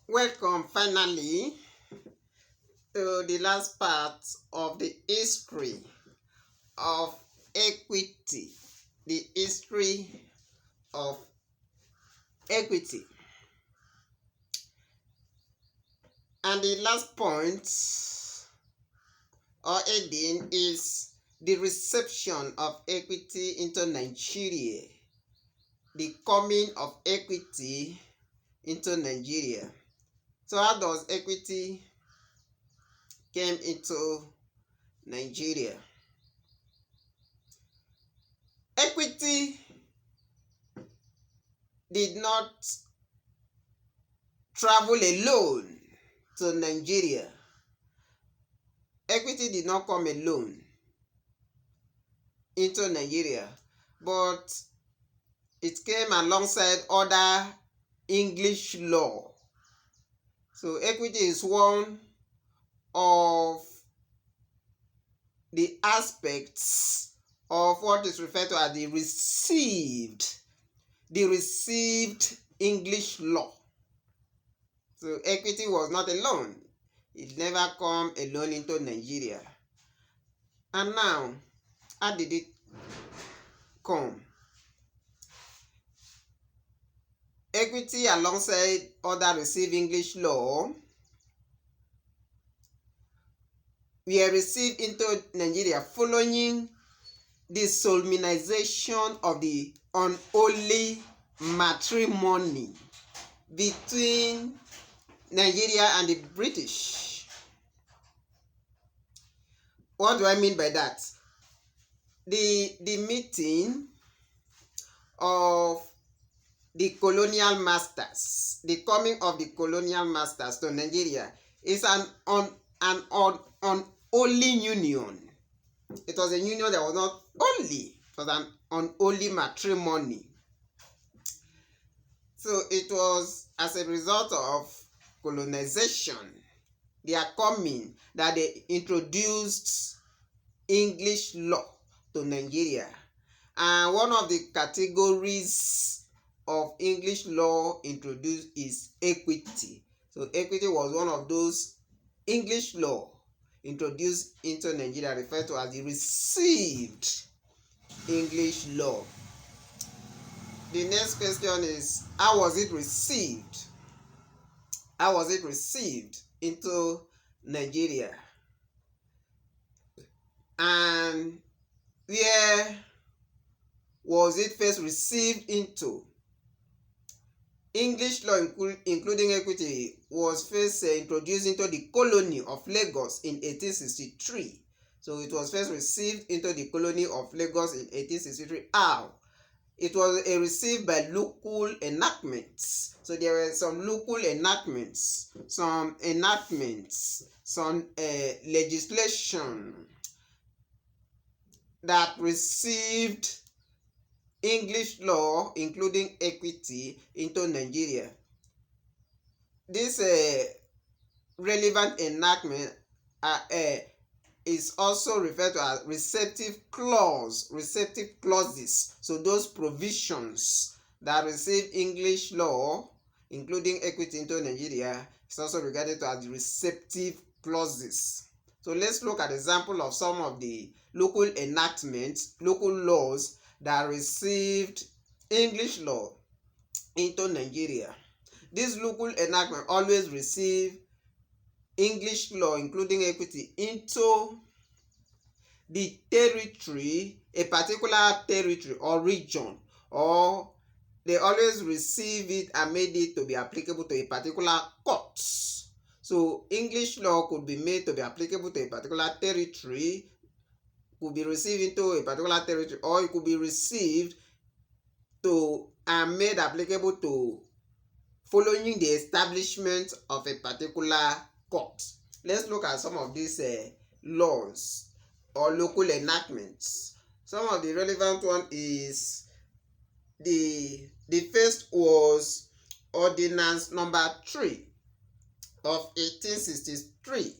Welcome finally to the last part of the history of equity. The history of equity. And the last point or heading is the reception of equity into Nigeria. The coming of equity into Nigeria. So how does equity came into Nigeria? Equity did not travel alone to Nigeria. Equity did not come alone into Nigeria, but it came alongside other English law. So equity is one of the aspects of what is referred to as the received English law. So equity was not alone. It never come alone into Nigeria. And now, how did it come? Equity alongside other received English law were received into Nigeria following the solemnization of the unholy matrimony between Nigeria and the British. What do I mean by that? The meeting of the colonial masters, the coming of the colonial masters to Nigeria is an unholy union. It was a union that was not holy. It was an unholy matrimony. So it was as a result of colonization, their coming, that they introduced English law to Nigeria. And one of the categories of English law introduced is equity. So equity was one of those English law introduced into Nigeria, referred to as the received English law. The next question is, how was it received? How was it received into Nigeria? And where was it first received into? English law, including equity, was first introduced into the colony of Lagos in 1863. So it was first received into the colony of Lagos in 1863. How? It was received by local enactments. So there were some local enactments, some legislation that received English law, including equity, into Nigeria. This relevant enactment is also referred to as receptive clauses. So those provisions that receive English law, including equity, into Nigeria, is also regarded as receptive clauses. So let's look at example of some of the local enactments, local laws that received English law into Nigeria. This local enactment always receive English law, including equity, into the territory, a particular territory or region, or they always receive it and made it to be applicable to a particular court. So English law could be made to be applicable to a particular territory, could be received into a particular territory, or it could be received to and made applicable to following the establishment of a particular court. Let's look at some of these laws or local enactments. Some of the relevant one is the first was Ordinance number 3 of 1863.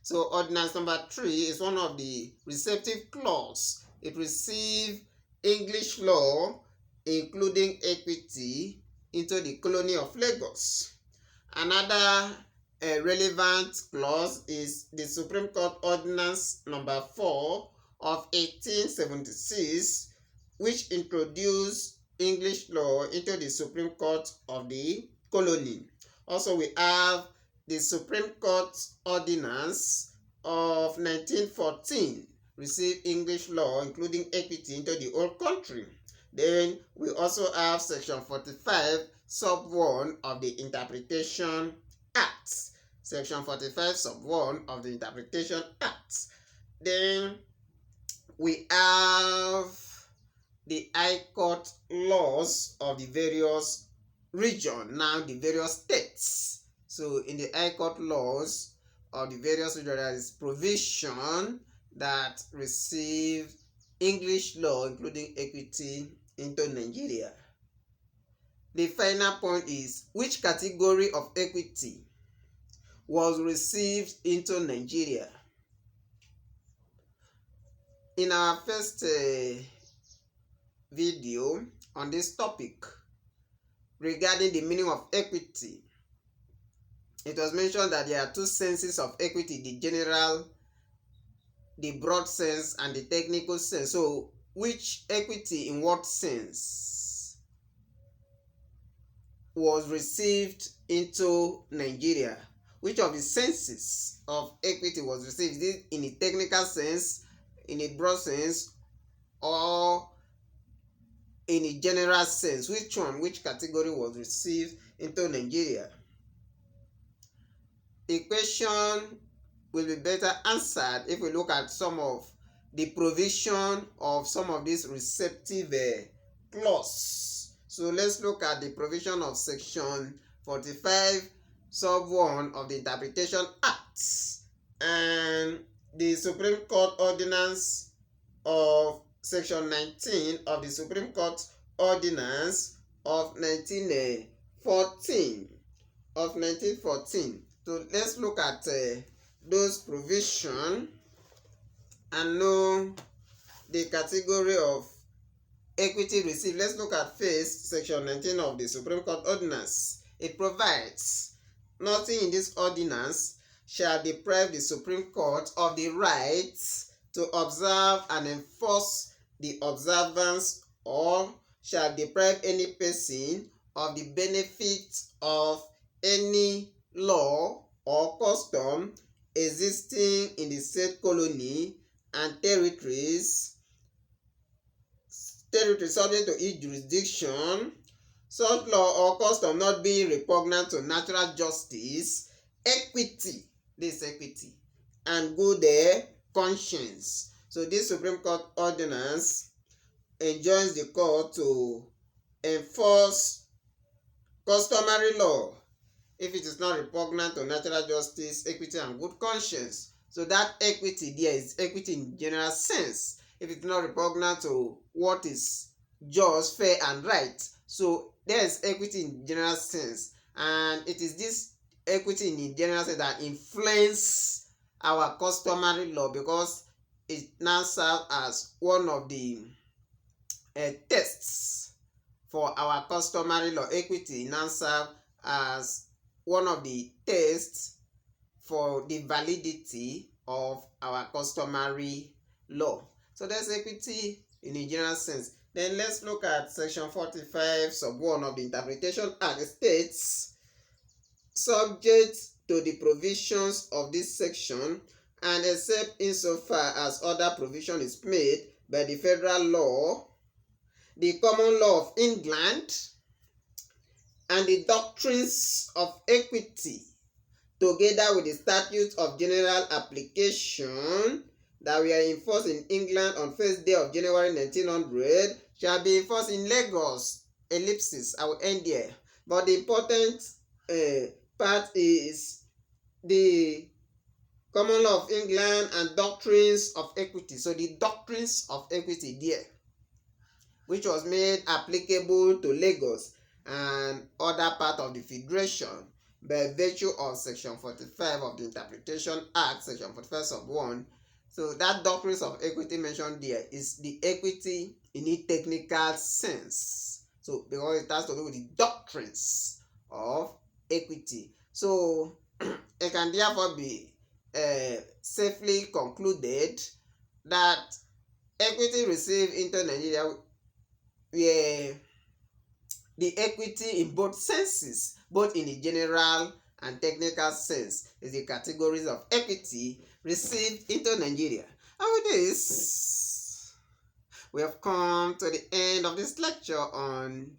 So Ordinance number 3 is one of the receptive clause. It received English law, including equity, into the colony of Lagos. Another relevant clause is the Supreme Court Ordinance number 4 of 1876, which introduced English law into the Supreme Court of the colony. Also, we have the Supreme Court Ordinance of 1914, received English law including equity into the whole country. Then we also have section 45 sub 1 of the Interpretation Act. Section 45 sub 1 of the Interpretation Act. Then we have the High Court laws of the various regions, now the various states. So in the High Court laws of the various regions, there is provision that receive English law including equity into Nigeria. The final point is which category of equity was received into Nigeria. In our first video on this topic regarding the meaning of equity, it was mentioned that there are two senses of equity: the general, the broad sense, and the technical sense. So which equity in what sense was received into Nigeria? Which of the senses of equity was received? Is it in a technical sense, in a broad sense, or in a general sense? Which one, which category was received into Nigeria? The question will be better answered if we look at some of the provision of some of these receptive clause. So let's look at the provision of section 45 sub 1 of the Interpretation Act and the Supreme Court Ordinance of section 19 of the Supreme Court Ordinance of 1914. So let's look at those provisions and know the category of equity received. Let's look at first section 19 of the Supreme Court Ordinance. It provides, nothing in this ordinance shall deprive the Supreme Court of the right to observe and enforce the observance, or shall deprive any person of the benefit of any law or custom existing in the said colony and territories subject to each jurisdiction, such law or custom not being repugnant to natural justice, equity, this equity, and good conscience. So this Supreme Court Ordinance enjoins the court to enforce customary law if it is not repugnant to natural justice, equity, and good conscience. So that equity there is equity in general sense. If it's not repugnant to what is just, fair, and right. So there is equity in general sense. And it is this equity in general sense that influence our customary law, because it now serves as one of the tests for our customary law. Equity now serves as one of the tests for the validity of our customary law. So there's equity in a general sense. Then let's look at section 45 sub 1 of the Interpretation Act. It states, subject to the provisions of this section, and except insofar as other provision is made by the federal law, the common law of England, and the doctrines of equity, together with the statutes of general application that were enforced in England on 1st day of January 1900, shall be enforced in Lagos. Ellipsis, I will end there. But the important part is the common law of England and doctrines of equity. So the doctrines of equity there, which was made applicable to Lagos and other part of the Federation by virtue of section 45 of the Interpretation Act, section 45 sub 1. So that doctrines of equity mentioned there is the equity in a technical sense. So because it has to do with the doctrines of equity. So it can therefore be safely concluded that equity received into Nigeria were the equity in both senses, both in the general and technical sense, is the categories of equity received into Nigeria. And with this, we have come to the end of this lecture on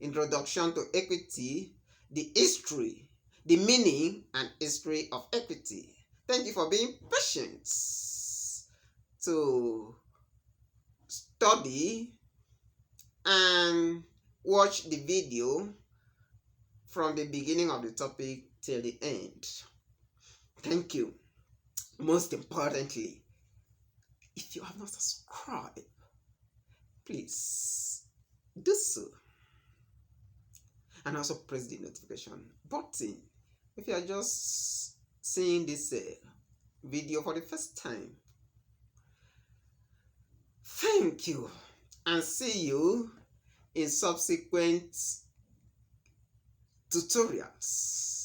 Introduction to Equity, the history, the meaning and history of equity. Thank you for being patient to study and watch the video from the beginning of the topic till the end. Thank you. Most importantly, if you have not subscribed, please do so. And also press the notification button if you are just seeing this video for the first time. Thank you, and see you in subsequent tutorials.